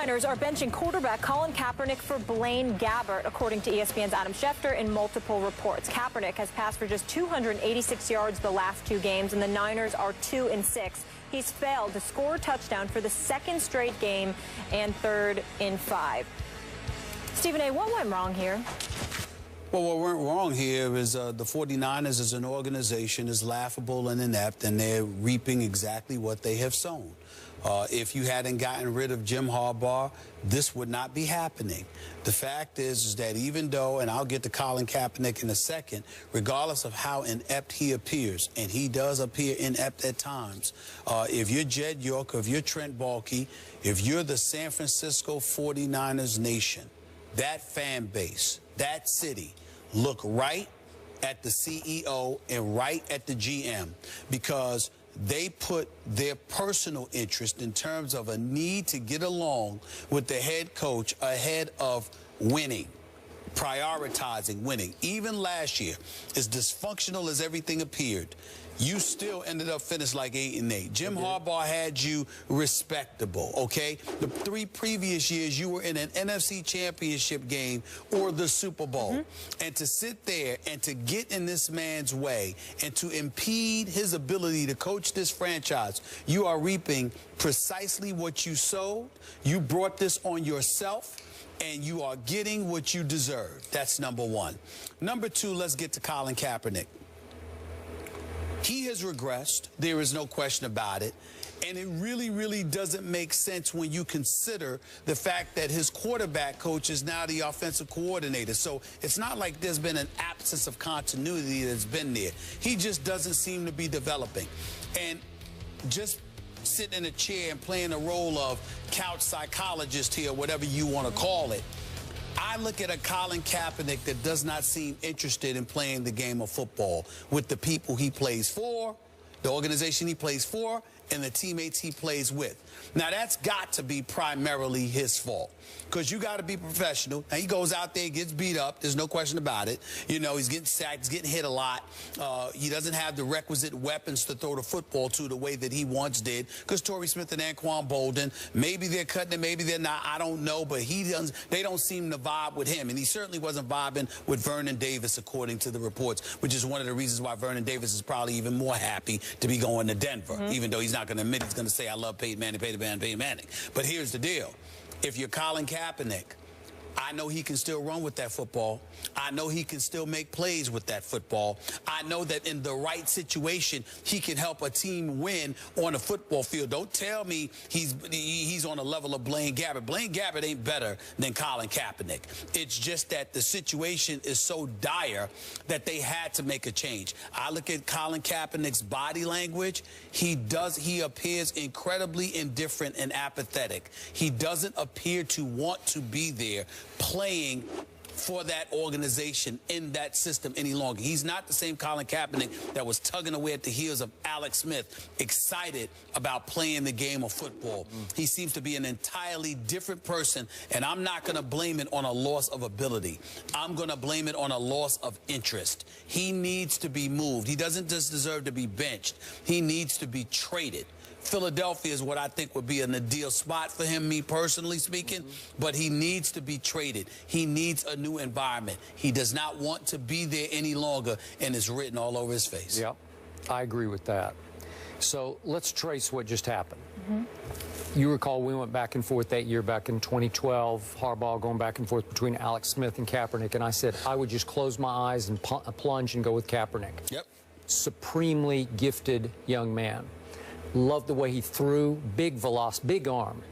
49ers are benching quarterback Colin Kaepernick for Blaine Gabbert, according to ESPN's Adam Schefter in multiple reports. Kaepernick has passed for just 286 yards the last 2 games, and the Niners are 2-6. He's failed to score a touchdown for the 2nd straight game and 3rd in 5. Stephen A., what went wrong here? Well, what went wrong here is the 49ers as an organization is laughable and inept, and they're reaping exactly what they have sown. If you hadn't gotten rid of Jim Harbaugh, this would not be happening. The fact is that even though, and I'll get to Colin Kaepernick in a second, regardless of how inept he appears, and he does appear inept at times, if you're Jed York, if you're Trent Baalke, if you're the San Francisco 49ers nation, that fan base, that city, look right at the CEO and right at the GM, because they put their personal interest in terms of a need to get along with the head coach ahead of winning, prioritizing winning. Even last year, as dysfunctional as everything appeared, you still ended up finished like 8-8. Jim Harbaugh had you respectable, okay? The 3 previous years, you were in an NFC championship game or the Super Bowl. And to sit there and to get in this man's way and to impede his ability to coach this franchise, you are reaping precisely what you sowed. You brought this on yourself, and you are getting what you deserve. That's number 1. Number 2, let's get to Colin Kaepernick. He has regressed. There is no question about it. And it really, really doesn't make sense when you consider the fact that his quarterback coach is now the offensive coordinator. So it's not like there's been an absence of continuity that's been there. He just doesn't seem to be developing. And just sitting in a chair and playing a role of couch psychologist here, whatever you want to call it, I look at a Colin Kaepernick that does not seem interested in playing the game of football with the people he plays for, the organization he plays for, and the teammates he plays with. Now, that's got to be primarily his fault, because you got to be professional. Now, he goes out there, gets beat up. There's no question about it. You know, he's getting sacked, he's getting hit a lot. He doesn't have the requisite weapons to throw the football to the way that he once did, because Torrey Smith and Anquan Bolden, maybe they're cutting it, maybe they're not, I don't know, but they don't seem to vibe with him. And he certainly wasn't vibing with Vernon Davis, according to the reports, which is one of the reasons why Vernon Davis is probably even more happy to be going to Denver, even though he's not going to admit, he's going to say, I love Peyton Manning, Peyton Manning, Peyton Manning. But here's the deal. If you're Colin Kaepernick, I know he can still run with that football. I know he can still make plays with that football. I know that in the right situation, he can help a team win on a football field. Don't tell me he's on a level of Blaine Gabbert. Blaine Gabbert ain't better than Colin Kaepernick. It's just that the situation is so dire that they had to make a change. I look at Colin Kaepernick's body language. He appears incredibly indifferent and apathetic. He doesn't appear to want to be there playing for that organization in that system any longer. He's not the same Colin Kaepernick that was tugging away at the heels of Alex Smith, excited about playing the game of football. He seems to be an entirely different person, and I'm not going to blame it on a loss of ability. I'm going to blame it on a loss of interest. He needs to be moved. He doesn't just deserve to be benched. He needs to be traded. Philadelphia is what I think would be an ideal spot for him, me personally speaking, but he needs to be traded. He needs a new environment. He does not want to be there any longer, and it's written all over his face. Yep, I agree with that. So let's trace what just happened. You recall we went back and forth that year, back in 2012, Harbaugh going back and forth between Alex Smith and Kaepernick, and I said I would just close my eyes and plunge and go with Kaepernick. Yep. Supremely gifted young man. Loved the way he threw, big velocity, big arm.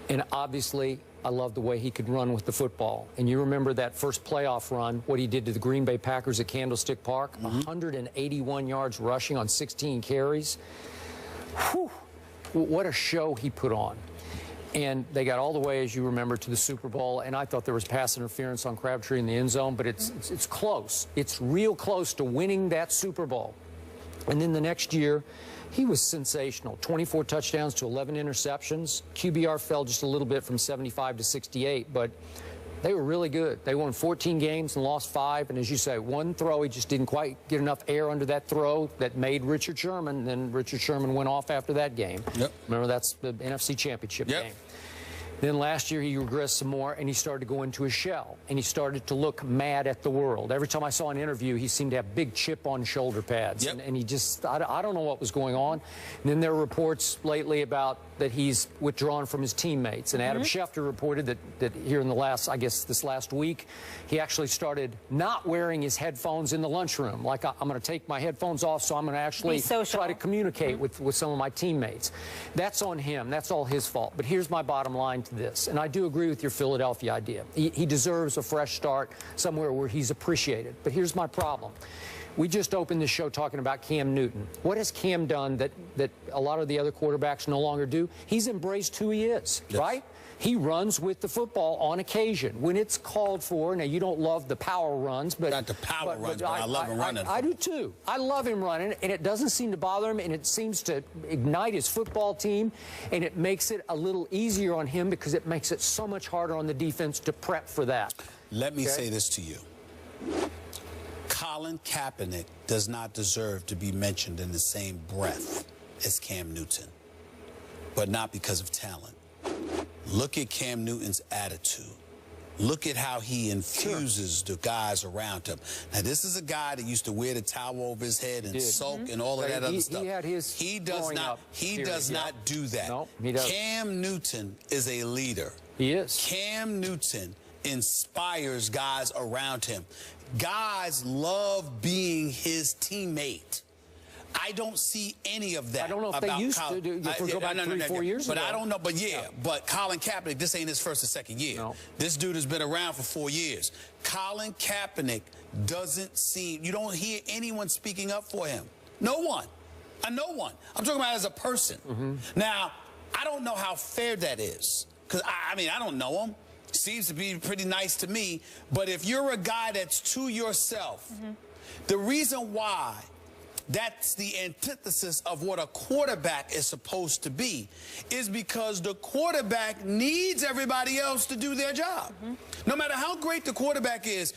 And obviously, I loved the way he could run with the football. And you remember that first playoff run, what he did to the Green Bay Packers at Candlestick Park? 181 yards rushing on 16 carries. Whew. What a show he put on. And they got all the way, as you remember, to the Super Bowl. And I thought there was pass interference on Crabtree in the end zone, but it's close. It's real close to winning that Super Bowl. And then the next year, he was sensational. 24 touchdowns to 11 interceptions. QBR fell just a little bit from 75 to 68, but they were really good. They won 14 games and lost 5. And as you say, one throw, he just didn't quite get enough air under that throw that made Richard Sherman. Then Richard Sherman went off after that game. Yep. Remember, that's the NFC Championship game. Then last year he regressed some more, and he started to go into a shell, and he started to look mad at the world. Every time I saw an interview, he seemed to have big chip on shoulder pads, and he just, I don't know what was going on. And then there were reports lately about that he's withdrawn from his teammates, and Adam Schefter reported that here in the last, I guess this last week, he actually started not wearing his headphones in the lunchroom. Like, I'm going to take my headphones off, so I'm going to actually try to communicate with some of my teammates. That's on him. That's all his fault. But here's my bottom line to this, and I do agree with your Philadelphia idea. He deserves a fresh start somewhere where he's appreciated. But here's my problem. We just opened this show talking about Cam Newton. What has Cam done that a lot of the other quarterbacks no longer do? He's embraced who he is, right? He runs with the football on occasion when it's called for. Now, you don't love the power runs, but not the power runs, but I love him running. I do too. I love him running, and it doesn't seem to bother him, and it seems to ignite his football team, and it makes it a little easier on him because it makes it so much harder on the defense to prep for that. Let me say this to you. Colin Kaepernick does not deserve to be mentioned in the same breath as Cam Newton, but not because of talent. Look at Cam Newton's attitude. Look at how he infuses the guys around him. Now, this is a guy that used to wear the towel over his head and sulk and all of that other stuff. He does not do that. No, he doesn't. Cam Newton is a leader. He is. Cam Newton inspires guys around him. Guys love being his teammate. I don't see any of that. I don't know if they used to. If we go back 3-4 years ago. But I don't know. But but Colin Kaepernick, this ain't his first or second year. No. This dude has been around for 4 years. Colin Kaepernick doesn't seem, you don't hear anyone speaking up for him. No one. No one. I'm talking about as a person. Now, I don't know how fair that is. Because, I mean, I don't know him. Seems to be pretty nice to me. But if you're a guy that's to yourself, the reason why that's the antithesis of what a quarterback is supposed to be is because the quarterback needs everybody else to do their job. No matter how great the quarterback is,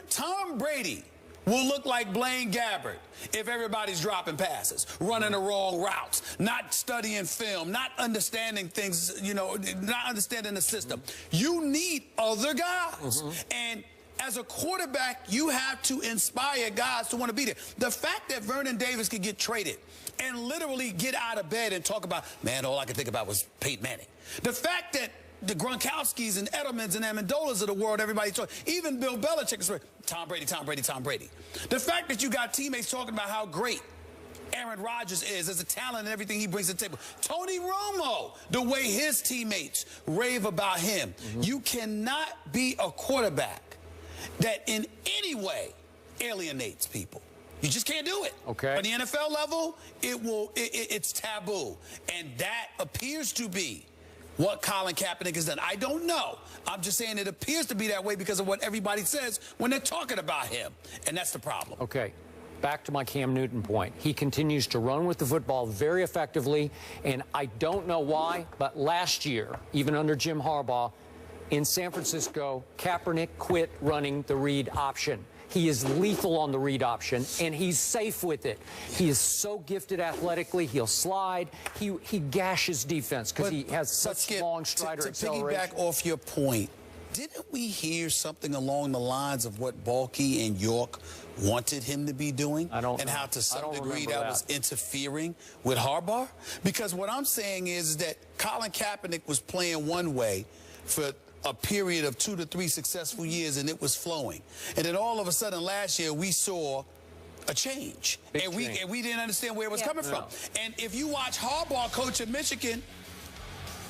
Tom Brady will look like Blaine Gabbert if everybody's dropping passes, running the wrong routes, not studying film, not understanding things, you know, not understanding the system. You need other guys. And as a quarterback, you have to inspire guys to want to be there. The fact that Vernon Davis could get traded and literally get out of bed and talk about, man, all I could think about was Peyton Manning. The fact that the Gronkowskis and Edelmans and Amendolas of the world, everybody talking, even Bill Belichick is Tom Brady, Tom Brady, Tom Brady. The fact that you got teammates talking about how great Aaron Rodgers is as a talent and everything he brings to the table. Tony Romo, the way his teammates rave about him. You cannot be a quarterback that in any way alienates people. You just can't do it. Okay. On the NFL level, it's taboo. And that appears to be what Colin Kaepernick has done. I don't know. I'm just saying it appears to be that way because of what everybody says when they're talking about him. And that's the problem. Okay. Back to my Cam Newton point. He continues to run with the football very effectively, and I don't know why, but last year, even under Jim Harbaugh, in San Francisco, Kaepernick quit running the read option. He is lethal on the read option, and he's safe with it. He is so gifted athletically. He'll slide. He gashes defense because he has such long strider acceleration. To piggyback off your point, didn't we hear something along the lines of what Balky and York wanted him to be doing? And how to some degree that was interfering with Harbaugh? Because what I'm saying is that Colin Kaepernick was playing one way for a period of 2 to 3 successful years, and it was flowing. And then all of a sudden last year we saw a change. And we didn't understand where it was coming from. And if you watch Harbaugh coach at Michigan,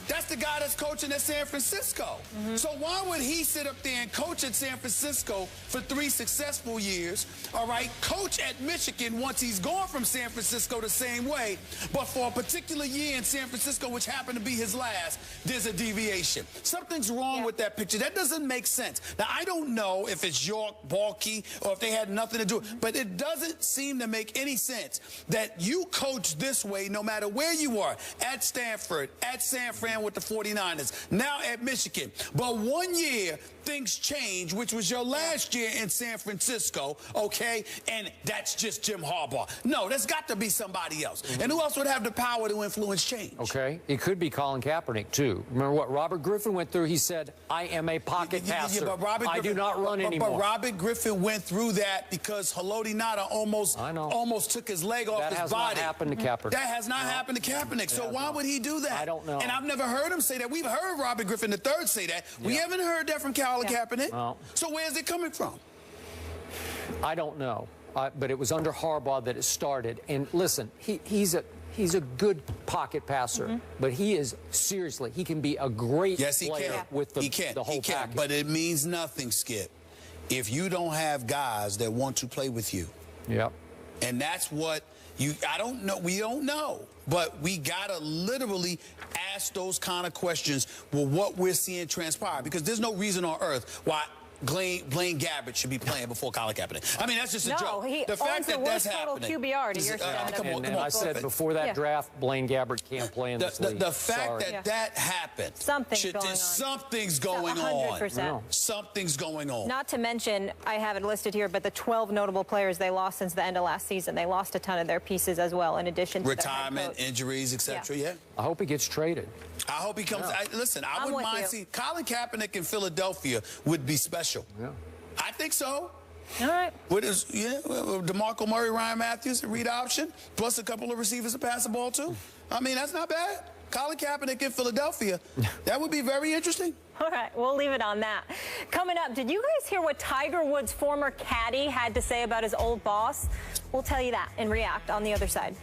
that's the guy that's coaching at San Francisco. So why would he sit up there and coach at San Francisco for 3 successful years, all right, coach at Michigan once he's gone from San Francisco the same way, but for a particular year in San Francisco, which happened to be his last, there's a deviation. Something's wrong with that picture. That doesn't make sense. Now, I don't know if it's York, Balky, or if they had nothing to do, but it doesn't seem to make any sense that you coach this way no matter where you are, at Stanford, at San Fran, playing with the 49ers, now at Michigan. But 1 year, things change, which was your last year in San Francisco, okay? And that's just Jim Harbaugh. No, there's got to be somebody else. And who else would have the power to influence change? Okay. It could be Colin Kaepernick, too. Remember what Robert Griffin went through? He said, I am a pocket passer. I do not run anymore. But Robert Griffin went through that because Haloti Ngata almost took his leg off his body. That has not happened to Kaepernick. That has not happened to Kaepernick. So why would he do that? I don't know. And I've never heard him say that. We've heard Robert Griffin III say that. We haven't heard that from Colin Kaepernick. Well, so where's it coming from? I don't know. But it was under Harbaugh that it started. And listen, he's a good pocket passer, but he is, seriously, he can be a great player with the whole package. But it means nothing, Skip, if you don't have guys that want to play with you. Yep. And that's what I don't know. We don't know. But we got to literally ask those kind of questions with what we're seeing transpire. Because there's no reason on earth why Blaine Gabbert should be playing before Colin Kaepernick. I mean, that's just a joke. The fact that that's happening. QBR to your come on, I said before that draft, Blaine Gabbert can't play in this league. The fact that that happened. Something's going on. Something's going on. 100%. Something's going on. Not to mention, I have it listed here, but the 12 notable players they lost since the end of last season. They lost a ton of their pieces as well, in addition to retirement, injuries, etc. I hope he gets traded. I hope he comes. Listen, I wouldn't mind seeing Colin Kaepernick in Philadelphia would be special. Yeah. I think so. All right. With his, DeMarco Murray, Ryan Matthews, a read option, plus a couple of receivers to pass the ball to. I mean, that's not bad. Colin Kaepernick in Philadelphia, that would be very interesting. All right, we'll leave it on that. Coming up, did you guys hear what Tiger Woods' former caddy had to say about his old boss? We'll tell you that and react on the other side.